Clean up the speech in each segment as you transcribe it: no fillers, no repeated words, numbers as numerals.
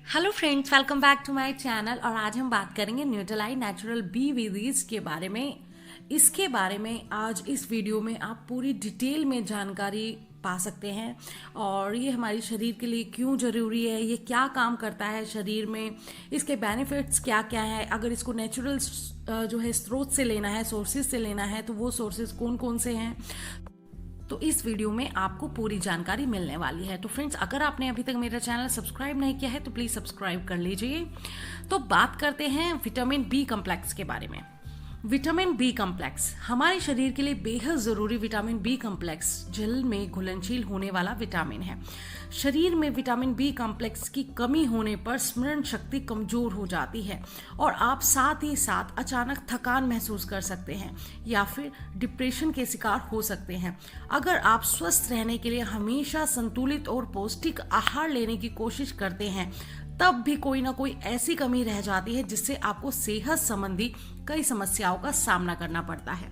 Hello friends, welcome back to my channel. और आज हम बात करेंगे न्यूट्रालाइट नेचुरल बी विधीज के बारे में। इसके बारे में आज इस वीडियो में आप पूरी डिटेल में जानकारी पा सकते हैं और ये हमारे शरीर के लिए क्यों ज़रूरी है, ये क्या काम करता है शरीर में, इसके बेनिफिट्स क्या क्या है। अगर इसको नेचुरल जो है स्रोत से लेना है, सोर्सेज से लेना है, तो वो सोर्सेज कौन कौन से हैं, तो इस वीडियो में आपको पूरी जानकारी मिलने वाली है। तो फ्रेंड्स, अगर आपने अभी तक मेरा चैनल सब्सक्राइब नहीं किया है तो प्लीज़ सब्सक्राइब कर लीजिए। तो बात करते हैं विटामिन बी कम्प्लेक्स के बारे में। विटामिन बी कम्प्लेक्स हमारे शरीर के लिए बेहद ज़रूरी विटामिन बी कम्प्लेक्स जल में घुलनशील होने वाला विटामिन है। शरीर में विटामिन बी कम्प्लेक्स की कमी होने पर स्मरण शक्ति कमजोर हो जाती है और आप साथ ही साथ अचानक थकान महसूस कर सकते हैं या फिर डिप्रेशन के शिकार हो सकते हैं। अगर आप स्वस्थ रहने के लिए हमेशा संतुलित और पौष्टिक आहार लेने की कोशिश करते हैं, तब भी कोई ना कोई ऐसी कमी रह जाती है जिससे आपको सेहत संबंधी कई समस्याओं का सामना करना पड़ता है।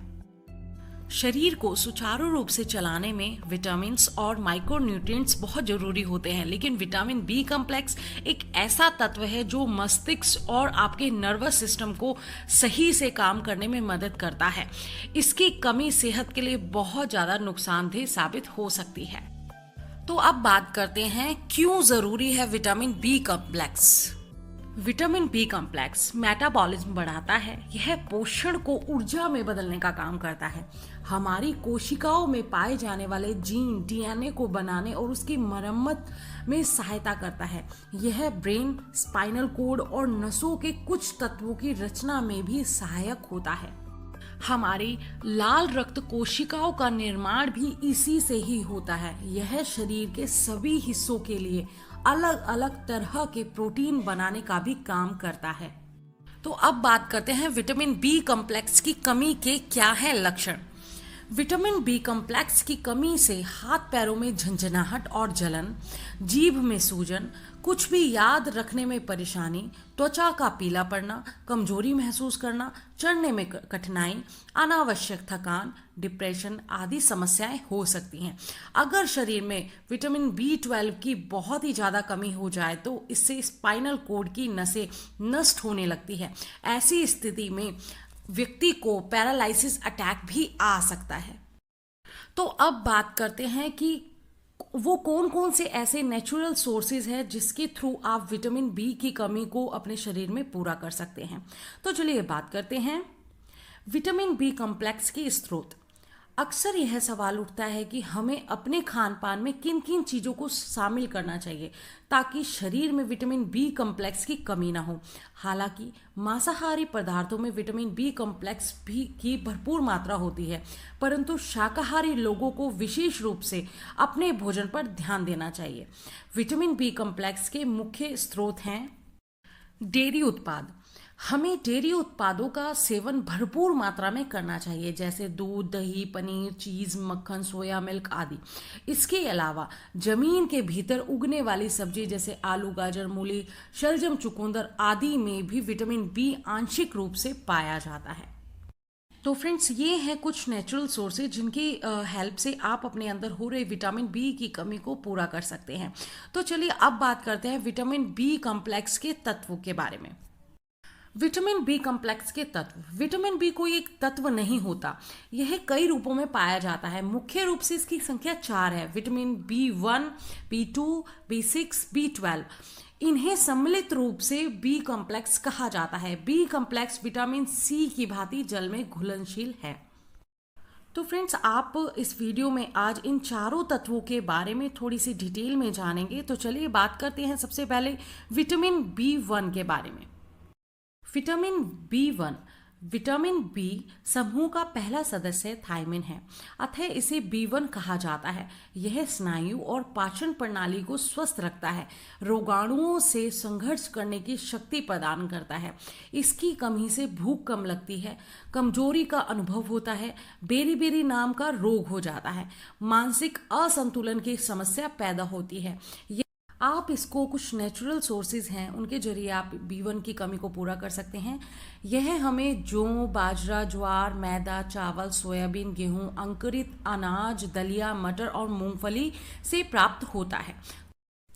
शरीर को सुचारू रूप से चलाने में विटामिन्स और माइक्रोन्यूट्रिएंट्स बहुत जरूरी होते हैं, लेकिन विटामिन बी कम्प्लेक्स एक ऐसा तत्व है जो मस्तिष्क और आपके नर्वस सिस्टम को सही से काम करने में मदद करता है। इसकी कमी सेहत के लिए बहुत ज्यादा नुकसानदेह साबित हो सकती है। तो अब बात करते हैं क्यों जरूरी है vitamin B complex. Vitamin B complex metabolism बढ़ाता है। यह पोषण को ऊर्जा में बदलने का काम करता है। हमारी कोशिकाओं में पाए जाने वाले जीन डीएनए को बनाने और उसकी मरम्मत में सहायता करता है। यह ब्रेन, स्पाइनल कोड और नसों के कुछ तत्वों की रचना में भी सहायक होता है। हमारी लाल रक्त कोशिकाओं का निर्माण भी इसी से ही होता है। यह शरीर के सभी हिस्सों के लिए अलग अलग तरह के प्रोटीन बनाने का भी काम करता है। तो अब बात करते हैं विटामिन बी कम्प्लेक्स की कमी के क्या है लक्षण। विटामिन बी कम्प्लेक्स की कमी से हाथ पैरों में झंझनाहट और जलन, जीभ में सूजन, कुछ भी याद रखने में परेशानी, त्वचा का पीला पड़ना, कमजोरी महसूस करना, चढ़ने में कठिनाई, अनावश्यक थकान, डिप्रेशन आदि समस्याएं हो सकती हैं। अगर शरीर में विटामिन बी 12 की बहुत ही ज़्यादा कमी हो जाए तो इससे स्पाइनल कोड की नसें नष्ट होने लगती है। ऐसी स्थिति में व्यक्ति को पैरालिसिस अटैक भी आ सकता है। तो अब बात करते हैं कि वो कौन कौन से ऐसे नेचुरल सोर्सेज हैं जिसके थ्रू आप विटामिन बी की कमी को अपने शरीर में पूरा कर सकते हैं। तो चलिए बात करते हैं विटामिन बी कम्प्लेक्स के स्रोत। अक्सर यह सवाल उठता है कि हमें अपने खान पान में किन किन चीज़ों को शामिल करना चाहिए ताकि शरीर में विटामिन बी कम्प्लेक्स की कमी ना हो। हालांकि मांसाहारी पदार्थों में विटामिन बी कम्प्लेक्स भी की भरपूर मात्रा होती है, परंतु शाकाहारी लोगों को विशेष रूप से अपने भोजन पर ध्यान देना चाहिए। विटामिन बी कम्प्लेक्स के मुख्य स्रोत हैं डेयरी उत्पाद। हमें डेयरी उत्पादों का सेवन भरपूर मात्रा में करना चाहिए, जैसे दूध, दही, पनीर, चीज़, मक्खन, सोया मिल्क आदि। इसके अलावा जमीन के भीतर उगने वाली सब्जी जैसे आलू, गाजर, मूली, शलजम, चुकंदर आदि में भी विटामिन बी आंशिक रूप से पाया जाता है। तो फ्रेंड्स, ये हैं कुछ नेचुरल सोर्सेज जिनकी हेल्प से आप अपने अंदर हो रहे विटामिन बी की कमी को पूरा कर सकते हैं। तो चलिए अब बात करते हैं विटामिन बी कम्प्लेक्स के तत्वों के बारे में। विटामिन बी कम्प्लेक्स के तत्व। विटामिन बी कोई एक तत्व नहीं होता, यह कई रूपों में पाया जाता है। मुख्य रूप से इसकी संख्या 4 है। Vitamin B1, B2, B6, B12। इन्हें सम्मिलित रूप से बी कम्प्लेक्स कहा जाता है। बी कम्प्लेक्स विटामिन सी की भांति जल में घुलनशील है। तो फ्रेंड्स, आप इस वीडियो में आज इन चारों तत्वों के बारे में थोड़ी सी डिटेल में जानेंगे। तो चलिए बात करते हैं सबसे पहले विटामिन B1 के बारे में। विटामिन B1 विटामिन बी समूह का पहला सदस्य थायमिन है, अतः इसे B1 कहा जाता है। यह स्नायु और पाचन प्रणाली को स्वस्थ रखता है, रोगाणुओं से संघर्ष करने की शक्ति प्रदान करता है। इसकी कमी से भूख कम लगती है, कमजोरी का अनुभव होता है, बेरी बेरी नाम का रोग हो जाता है, मानसिक असंतुलन की समस्या पैदा होती है। आप इसको कुछ नेचुरल सोर्सेज हैं उनके जरिए आप B1 की कमी को पूरा कर सकते हैं। यह हमें जौ, बाजरा, ज्वार, मैदा, चावल, सोयाबीन, गेहूं, अंकुरित अनाज, दलिया, मटर और मूंगफली से प्राप्त होता है।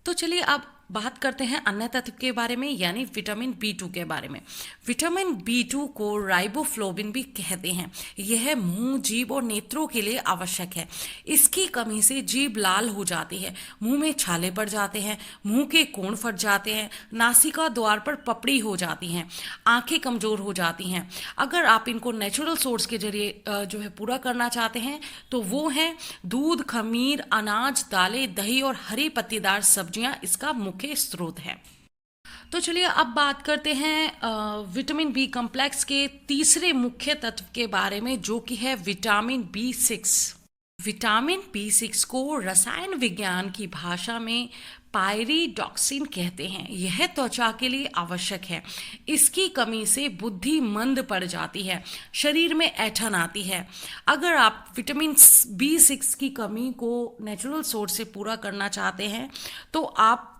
तो चलिए अब बात करते हैं अन्य तत्व के बारे में, यानी विटामिन B2 के बारे में। विटामिन B2 को राइबोफ्लोविन भी कहते हैं। यह मुंह, जीभ और नेत्रों के लिए आवश्यक है। इसकी कमी से जीभ लाल हो जाती है, मुंह में छाले पड़ जाते हैं, मुंह के कोण फट जाते हैं, नासिका द्वार पर पपड़ी हो जाती हैं, आंखें कमजोर हो जाती हैं। अगर आप इनको नेचुरल सोर्स के जरिए जो है पूरा करना चाहते हैं तो वो हैं दूध, खमीर, अनाज, दालें, दही और हरी पत्तीदार सब्जियां इसका मुख्य स्रोत है। तो चलिए अब बात करते हैं विटामिन बी कॉम्प्लेक्स के तीसरे मुख्य तत्व के बारे में, जो कि है विटामिन B6। विटामिन B6 को रसायन विज्ञान की भाषा में पायरिडॉक्सिन कहते हैं। यह त्वचा के लिए आवश्यक है। इसकी कमी से बुद्धि मंद पड़ जाती है, शरीर में ऐंठन आती है। अगर आप विटामिन B6 की कमी को नेचुरल सोर्स से पूरा करना चाहते हैं तो आप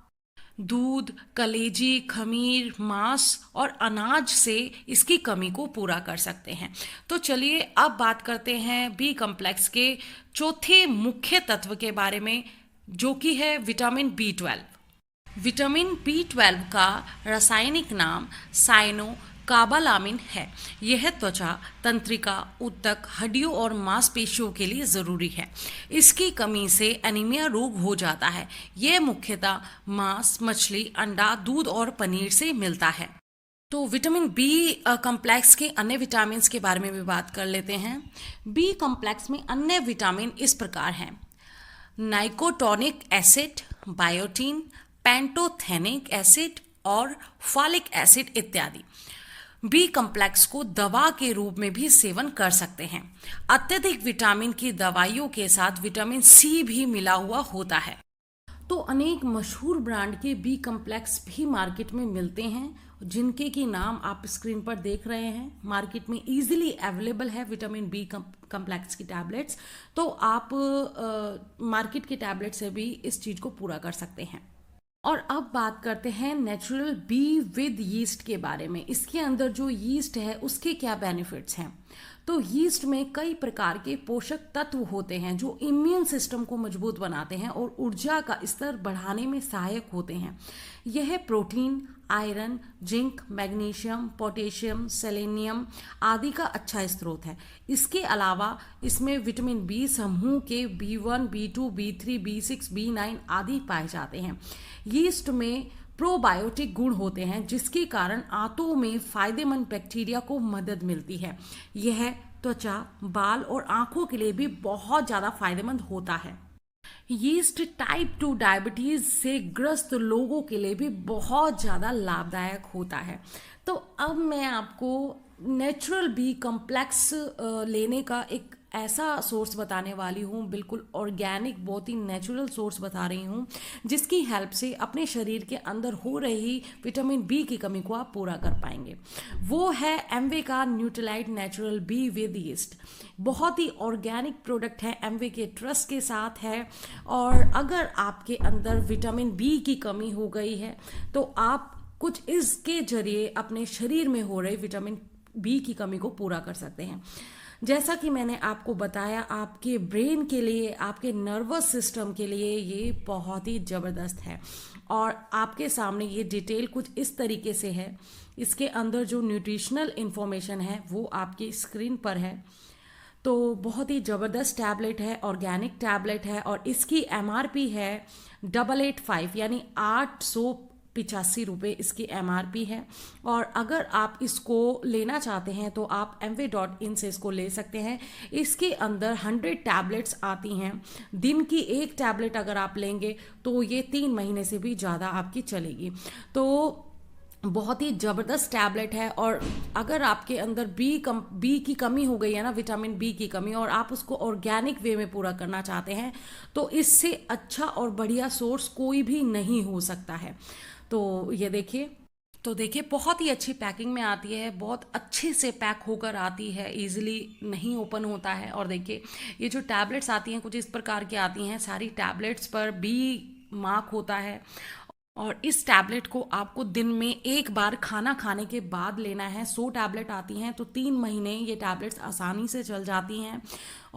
दूध, कलेजी, खमीर, मांस और अनाज से इसकी कमी को पूरा कर सकते हैं। तो चलिए अब बात करते हैं बी कॉम्प्लेक्स के चौथे मुख्य तत्व के बारे में, जो कि है विटामिन B12। विटामिन B12 का रासायनिक नाम साइनोकाबालामिन है। यह त्वचा, तंत्रिका, ऊतक, हड्डियों और मांसपेशियों के लिए ज़रूरी है। इसकी कमी से एनीमिया रोग हो जाता है। यह मुख्यतः मांस, मछली, अंडा, दूध और पनीर से मिलता है। तो विटामिन बी कॉम्प्लेक्स के अन्य विटामिन के बारे में भी बात कर लेते हैं। बी कॉम्प्लेक्स में अन्य विटामिन इस प्रकार हैं: नाइकोटोनिक एसिड, बायोटीन, पैंटोथेनिक एसिड और फॉलिक एसिड इत्यादि। बी कॉम्प्लेक्स को दवा के रूप में भी सेवन कर सकते हैं। अत्यधिक विटामिन की दवाइयों के साथ विटामिन सी भी मिला हुआ होता है। तो अनेक मशहूर ब्रांड के बी कॉम्प्लेक्स भी मार्केट में मिलते हैं, जिनके की नाम आप स्क्रीन पर देख रहे हैं। मार्केट में इजीली अवेलेबल है विटामिन बी कॉम्प्लेक्स की टैबलेट्स। तो आप मार्केट के टैबलेट से भी इस चीज़ को पूरा कर सकते हैं। और अब बात करते हैं नेचुरल बी विद यीस्ट के बारे में। इसके अंदर जो यीस्ट है उसके क्या बेनिफिट्स हैं। तो यीस्ट में कई प्रकार के पोषक तत्व होते हैं जो इम्यून सिस्टम को मजबूत बनाते हैं और ऊर्जा का स्तर बढ़ाने में सहायक होते हैं। यह protein, iron, zinc, magnesium, potassium, selenium आदि का अच्छा स्रोत है। इसके अलावा इसमें विटामिन बी समूह के B1, B2, B3, B6, B9 आदि पाए जाते हैं। यीस्ट में प्रोबायोटिक गुण होते हैं, जिसके कारण आंतों में फायदेमंद बैक्टीरिया को मदद मिलती है। यह त्वचा, बाल और आंखों के लिए भी बहुत ज़्यादा फायदेमंद होता है। यीस्ट टाइप 2 डायबिटीज से ग्रस्त लोगों के लिए भी बहुत ज़्यादा लाभदायक होता है। तो अब मैं आपको नेचुरल बी कॉम्प्लेक्स लेने का एक ऐसा सोर्स बताने वाली हूँ, बिल्कुल ऑर्गेनिक, बहुत ही नेचुरल सोर्स बता रही हूँ, जिसकी हेल्प से अपने शरीर के अंदर हो रही विटामिन बी की कमी को आप पूरा कर पाएंगे। वो है एमवे का Nutrilite natural be with yeast. बहुत ही ऑर्गेनिक प्रोडक्ट है, एमवे के ट्रस्ट के साथ है। और अगर आपके अंदर विटामिन बी की कमी हो गई है तो आप कुछ इसके जरिए अपने शरीर में हो रही विटामिन बी की कमी को पूरा कर सकते हैं। जैसा कि मैंने आपको बताया, आपके ब्रेन के लिए, आपके नर्वस सिस्टम के लिए ये बहुत ही ज़बरदस्त है। और आपके सामने ये डिटेल कुछ इस तरीके से है। इसके अंदर जो न्यूट्रिशनल इन्फॉर्मेशन है वो आपकी स्क्रीन पर है। तो बहुत ही ज़बरदस्त टैबलेट है, ऑर्गेनिक टैबलेट है और इसकी MRP है 885 यानी 885 रुपये इसकी MRP है। और अगर आप इसको लेना चाहते हैं तो आप mv.in से इसको ले सकते हैं। इसके अंदर 100 टैबलेट्स आती हैं। दिन की एक टैबलेट अगर आप लेंगे तो ये 3 महीने से भी ज़्यादा आपकी चलेगी। तो बहुत ही ज़बरदस्त टैबलेट है। और अगर आपके अंदर बी की कमी हो गई है ना, विटामिन बी की कमी, और आप उसको ऑर्गेनिक वे में पूरा करना चाहते हैं तो इससे अच्छा और बढ़िया सोर्स कोई भी नहीं हो सकता है। तो ये देखिए बहुत ही अच्छी पैकिंग में आती है, बहुत अच्छे से पैक होकर आती है, इजीली नहीं ओपन होता है। और देखिए ये जो टैबलेट्स आती हैं कुछ इस प्रकार की आती हैं। सारी टैबलेट्स पर बी मार्क होता है। और इस टैबलेट को आपको दिन में एक बार खाना खाने के बाद लेना है। 100 टैबलेट आती हैं तो 3 महीने ये टैबलेट्स आसानी से चल जाती हैं।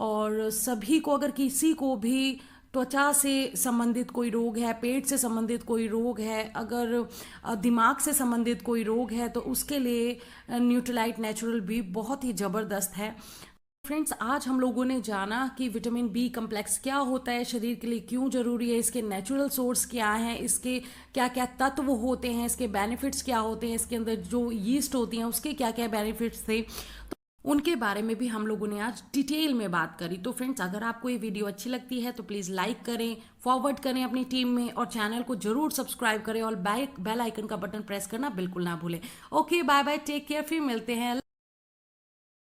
और सभी को, अगर किसी को भी त्वचा से संबंधित कोई रोग है, पेट से संबंधित कोई रोग है, अगर दिमाग से संबंधित कोई रोग है तो उसके लिए न्यूट्रीलाइट नेचुरल बी बहुत ही ज़बरदस्त है। फ्रेंड्स, आज हम लोगों ने जाना कि विटामिन बी कम्प्लेक्स क्या होता है, शरीर के लिए क्यों जरूरी है, इसके नेचुरल सोर्स क्या हैं, इसके क्या क्या तत्व होते हैं, इसके बेनिफिट्स क्या होते हैं, इसके अंदर जो यीस्ट होती हैं उसके क्या क्या बेनिफिट्स थे, तो उनके बारे में भी हम लोगों ने आज डिटेल में बात करी। तो फ्रेंड्स, अगर आपको ये वीडियो अच्छी लगती है तो प्लीज़ लाइक करें, फॉरवर्ड करें अपनी टीम में, और चैनल को जरूर सब्सक्राइब करें और बेल आइकन का बटन प्रेस करना बिल्कुल ना भूलें। Okay, bye bye, take care, फिर मिलते हैं।